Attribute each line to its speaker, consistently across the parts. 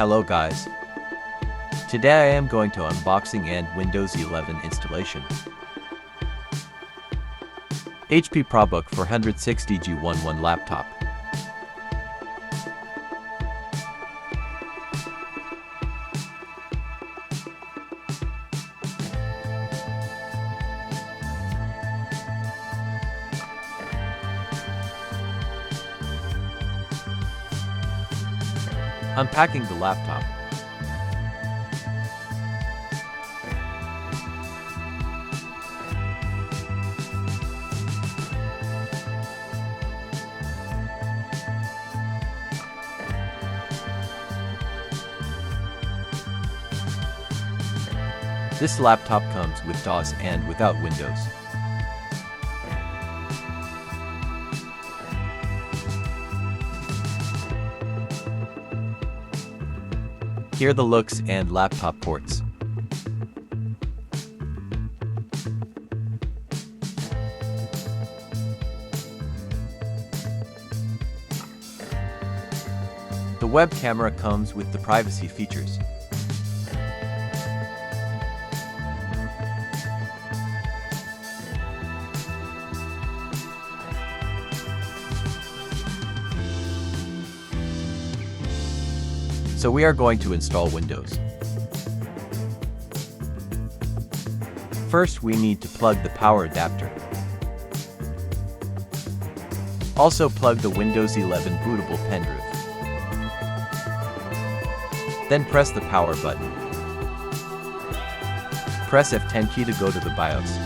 Speaker 1: Hello guys. Today I am going to unboxing and Windows 11 installation. HP ProBook 460G11 laptop. Unpacking the laptop. This laptop comes with DOS and without Windows. Here are the looks and laptop ports. The web camera comes with the privacy features. So we are going to install Windows. First, we need to plug the power adapter. Also plug the Windows 11 bootable pen drive. Then press the power button. Press F10 key to go to the BIOS.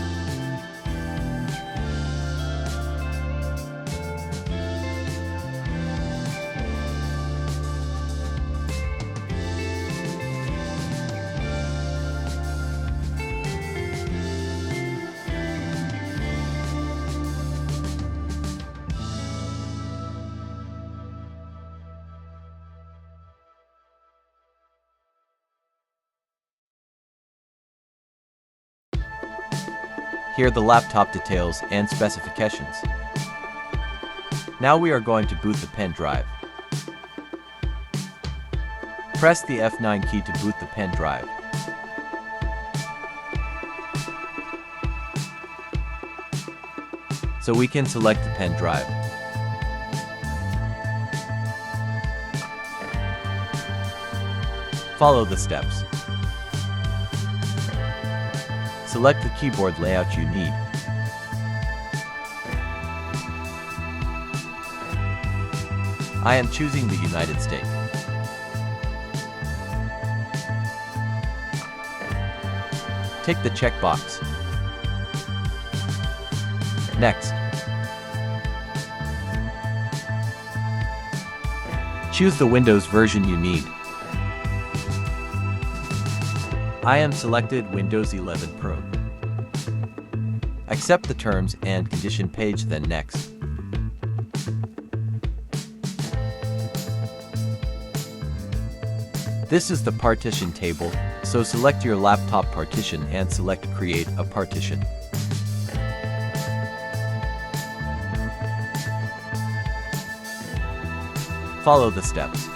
Speaker 1: Here are the laptop details and specifications. Now we are going to boot the pen drive. Press the F9 key to boot the pen drive. So we can select the pen drive. Follow the steps. Select the keyboard layout you need. I am choosing the United States. Tick the checkbox. Next. Choose the Windows version you need. I am selected Windows 11 Pro. Accept the terms and condition page, then next. This is the partition table, so select your laptop partition and select Create a partition. Follow the steps.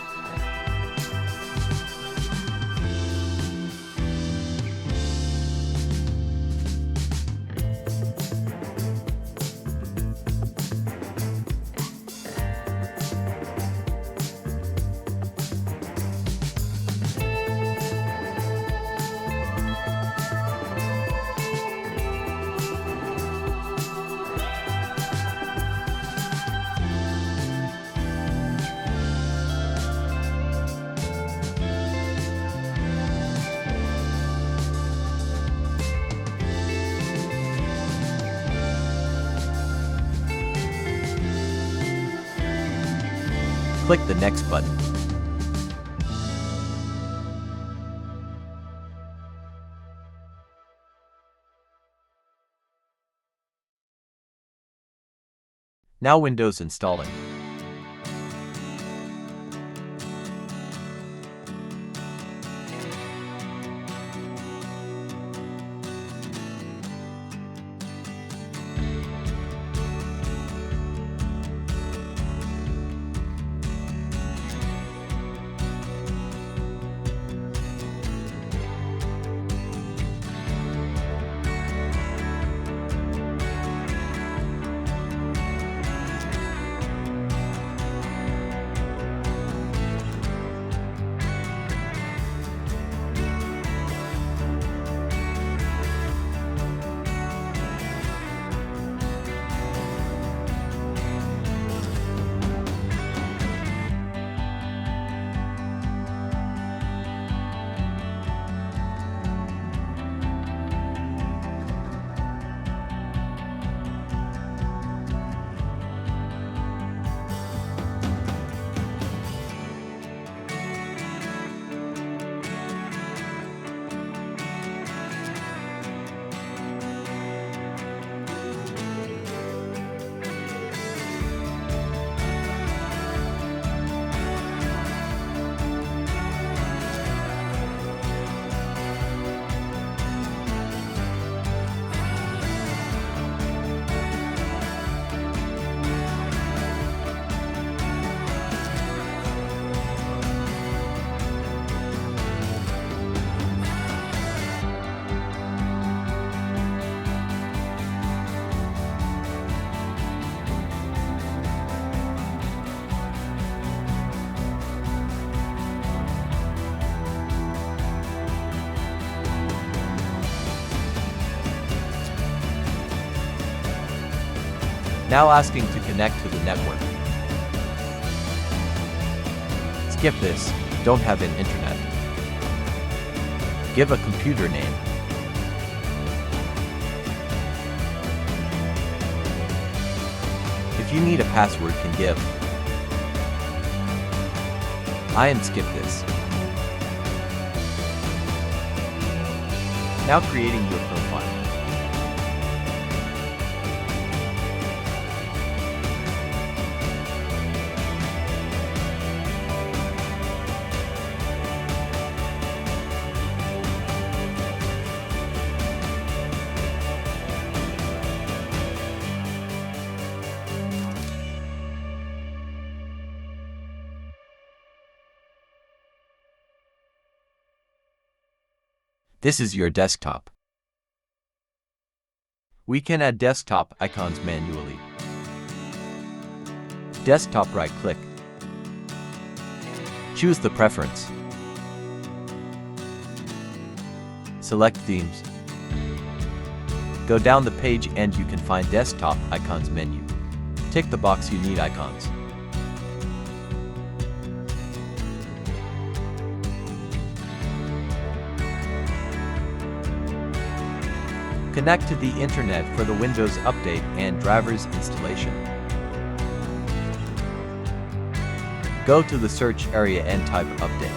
Speaker 1: Click the Next button. Now Windows installing. Now asking to connect to the network. Skip this, don't have an internet. Give a computer name. If you need a password, can give. I am skip this. Now creating your profile. This is your desktop. We can add desktop icons manually. Desktop right-click. Choose the preference. Select themes. Go down the page and you can find desktop icons menu. Tick the box you need icons. Connect to the internet for the Windows update and drivers installation. Go to the search area and type update.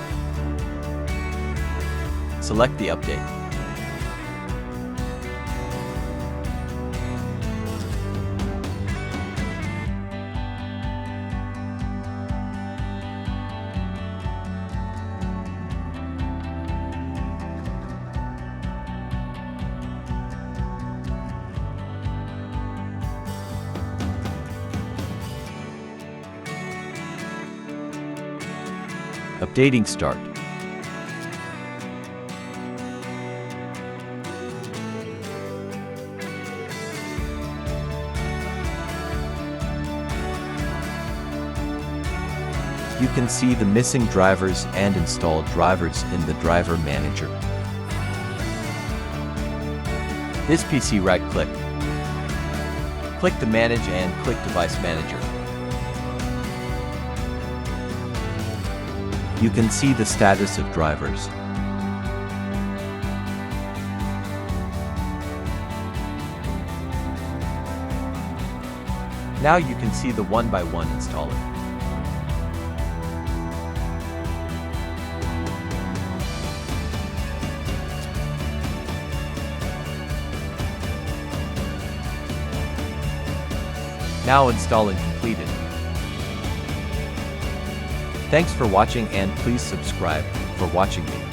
Speaker 1: Select the update. Updating start. You can see the missing drivers and installed drivers in the driver manager. This PC right-click. Click the Manage and click Device Manager. You can see the status of drivers. Now you can see the one-by-one installer. Now installing completed. Thanks for watching and please subscribe for watching me.